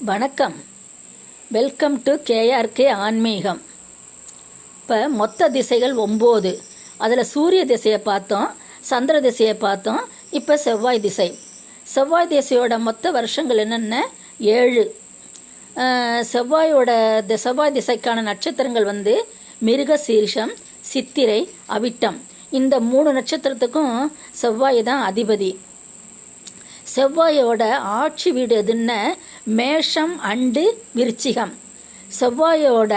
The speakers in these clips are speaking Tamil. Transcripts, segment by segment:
வணக்கம். வெல்கம் டு கேஆர்கே ஆன்மீகம். இப்போ மொத்த திசைகள் 9. அதில் சூரிய திசையை பார்த்தோம், சந்திர திசையை பார்த்தோம். இப்போ செவ்வாய் திசை. செவ்வாய் திசையோட மொத்த வருஷங்கள் என்னென்ன? 7. செவ்வாய் திசைக்கான நட்சத்திரங்கள் மிருக சீரிஷம், சித்திரை, அவிட்டம். இந்த 3 நட்சத்திரத்துக்கும் செவ்வாய் தான் அதிபதி. செவ்வாயோட ஆட்சி வீடு எதுன்னு மேஷம் அண்டு விருச்சிகம். செவ்வாயோட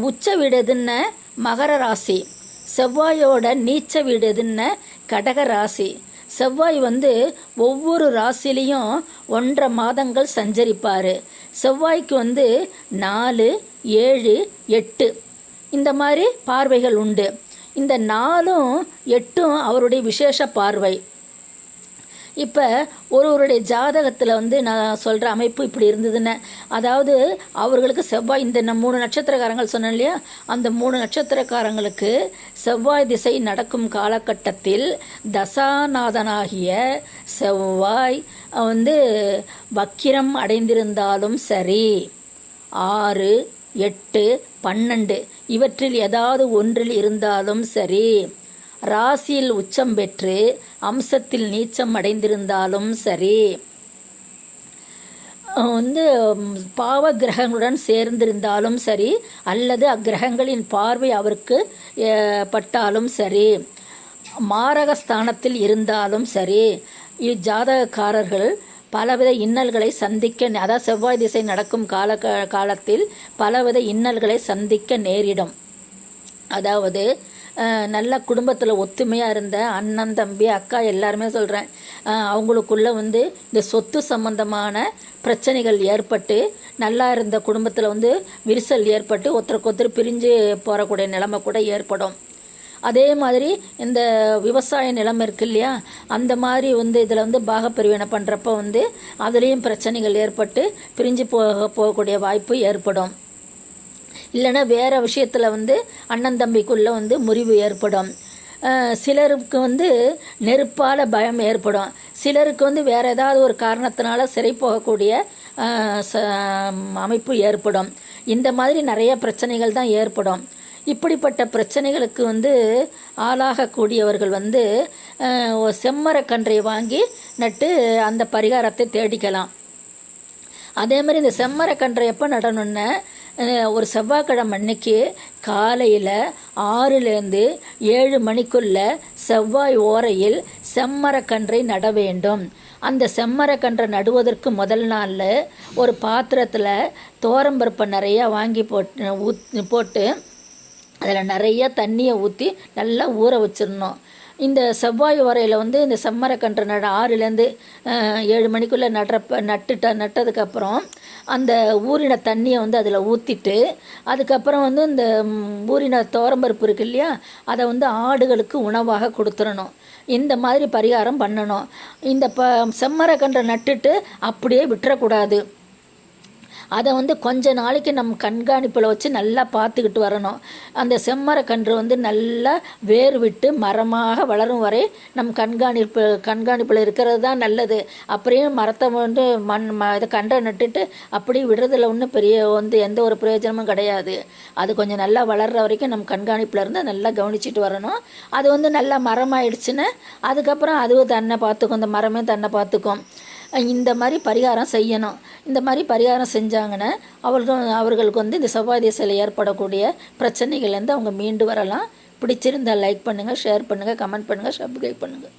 உச்ச வீடு எதுன்னு மகர ராசி. செவ்வாயோட நீச்ச வீடு எதுன்னு கடக ராசி. செவ்வாய் ஒவ்வொரு ராசிலையும் 1.5 மாதங்கள் சஞ்சரிப்பார். செவ்வாய்க்கு 4, 7, 8 இந்த மாதிரி பார்வைகள் உண்டு. இந்த 4ம் 8ம் அவருடைய விசேஷ பார்வை. இப்போ ஒருவருடைய ஜாதகத்தில் நான் சொல்கிற அமைப்பு இப்படி இருந்ததுன்னு, அதாவது அவர்களுக்கு செவ்வாய் இந்த 3 நட்சத்திரக்காரங்கள் சொன்னேன் இல்லையா, அந்த 3 நட்சத்திரக்காரங்களுக்கு செவ்வாய் திசை நடக்கும் காலகட்டத்தில் தசாநாதனாகிய செவ்வாய் வக்கிரம் அடைந்திருந்தாலும் சரி, 6, 8, 12 இவற்றில் ஏதாவது ஒன்றில் இருந்தாலும் சரி, ராசியில் உச்சம் பெற்று அம்சத்தில் நீச்சம் அடைந்திருந்தாலும் சரி, பாவ கிரகங்களுடன் சேர்ந்திருந்தாலும் சரி, அல்லது அக்கிரகங்களின் பார்வை அவருக்கு பட்டாலும் சரி, மாரகஸ்தானத்தில் இருந்தாலும் சரி, இஜாதகக்காரர்கள் பலவித இன்னல்களை சந்திக்க, அதாவது செவ்வாய் திசை நடக்கும் காலத்தில் பலவித இன்னல்களை சந்திக்க நேரிடும். அதாவது நல்ல குடும்பத்தில் ஒத்துமையாக இருந்த அண்ணன், தம்பி, அக்கா எல்லாருமே சொல்கிறேன், அவங்களுக்குள்ளே இந்த சொத்து சம்பந்தமான பிரச்சனைகள் ஏற்பட்டு, நல்லா இருந்த குடும்பத்தில் விரிசல் ஏற்பட்டு ஒருத்தருக்கு ஒருத்தர் பிரிஞ்சு போகக்கூடிய நிலைமை கூட ஏற்படும். அதே மாதிரி இந்த விவசாய நிலம் இருக்கு இல்லையா, அந்த மாதிரி இதில் பாகப்பிரிவினை பண்ணுறப்ப அதுலேயும் பிரச்சனைகள் ஏற்பட்டு பிரிஞ்சு போகக்கூடிய வாய்ப்பு ஏற்படும். இல்லைன்னா வேறு விஷயத்தில் அண்ணன் தம்பிக்குள்ளே முறிவு ஏற்படும். சிலருக்கு நெருப்பால் பயம் ஏற்படும். சிலருக்கு வேறு ஏதாவது ஒரு காரணத்தினால சிறை போகக்கூடிய அமைப்பு ஏற்படும். இந்த மாதிரி நிறைய பிரச்சனைகள் தான் ஏற்படும். இப்படிப்பட்ட பிரச்சனைகளுக்கு ஆளாகக்கூடியவர்கள் செம்மரக்கன்றை வாங்கி நட்டு அந்த பரிகாரத்தை தேடிக்கலாம். அதே மாதிரி இந்த செம்மரக்கன்றை எப்போ நடணும்னு, ஒரு செவ்வாய்க்கிழமை அன்னைக்கு காலையில் 6லேருந்து 7 மணிக்குள்ள செவ்வாய் ஓரையில் செம்மரக்கன்றை நட வேண்டும். அந்த செம்மரக்கன்றை நடுவதற்கு முதல் நாளில் ஒரு பாத்திரத்தில் தோரம்பருப்பை நிறையா வாங்கி போட்டு அதில் நிறைய தண்ணியை ஊற்றி நல்லா ஊற வச்சிடணும். இந்த செவ்வாய் உரையில் இந்த செம்மரக்கன்று 6லேருந்து 7 மணிக்குள்ளே நட்டதுக்கப்புறம் அந்த ஊறின தண்ணியை அதில் ஊற்றிட்டு, அதுக்கப்புறம் இந்த ஊறின தோரம்பருப்பு இருக்கு இல்லையா, அதை ஆடுகளுக்கு உணவாக கொடுத்துடணும். இந்த மாதிரி பரிகாரம் பண்ணணும். இந்த செம்மரக்கன்றை நட்டுட்டு அப்படியே விட்டுறக்கூடாது. அதை கொஞ்ச நாளைக்கு நம்ம கண்காணிப்பில் வச்சு நல்லா பார்த்துக்கிட்டு வரணும். அந்த செம்மரக்கன்று நல்லா வேர் விட்டு மரமாக வளரும் வரை நம் கண்காணிப்பில் இருக்கிறது தான் நல்லது. அப்படியே மரத்தை இதை கன்றை நட்டுட்டு அப்படியே விடுறதுல ஒன்றும் பெரிய எந்த ஒரு பிரயோஜனமும் கிடையாது. அது கொஞ்சம் நல்லா வளர்கிற வரைக்கும் நம்ம கண்காணிப்பில் இருந்து நல்லா கவனிச்சிட்டு வரணும். அது நல்லா மரமாயிடுச்சுன்னு அதுக்கப்புறம் அதுவும் தன்னை பார்த்துக்கும், அந்த மரமே தன்னை பார்த்துக்கும். இந்த மாதிரி பரிகாரம் செய்யணும். இந்த மாதிரி பரிகாரம் செஞ்சாங்கன்னா அவர்களுக்கு இந்த செவ்வாய் திசையில் ஏற்படக்கூடிய பிரச்சனைகள்லேருந்து அவங்க மீண்டு வரலாம். பிடிச்சிருந்தால் லைக் பண்ணுங்கள், ஷேர் பண்ணுங்கள், கமெண்ட் பண்ணுங்கள், சப்ஸ்கிரைப் பண்ணுங்கள்.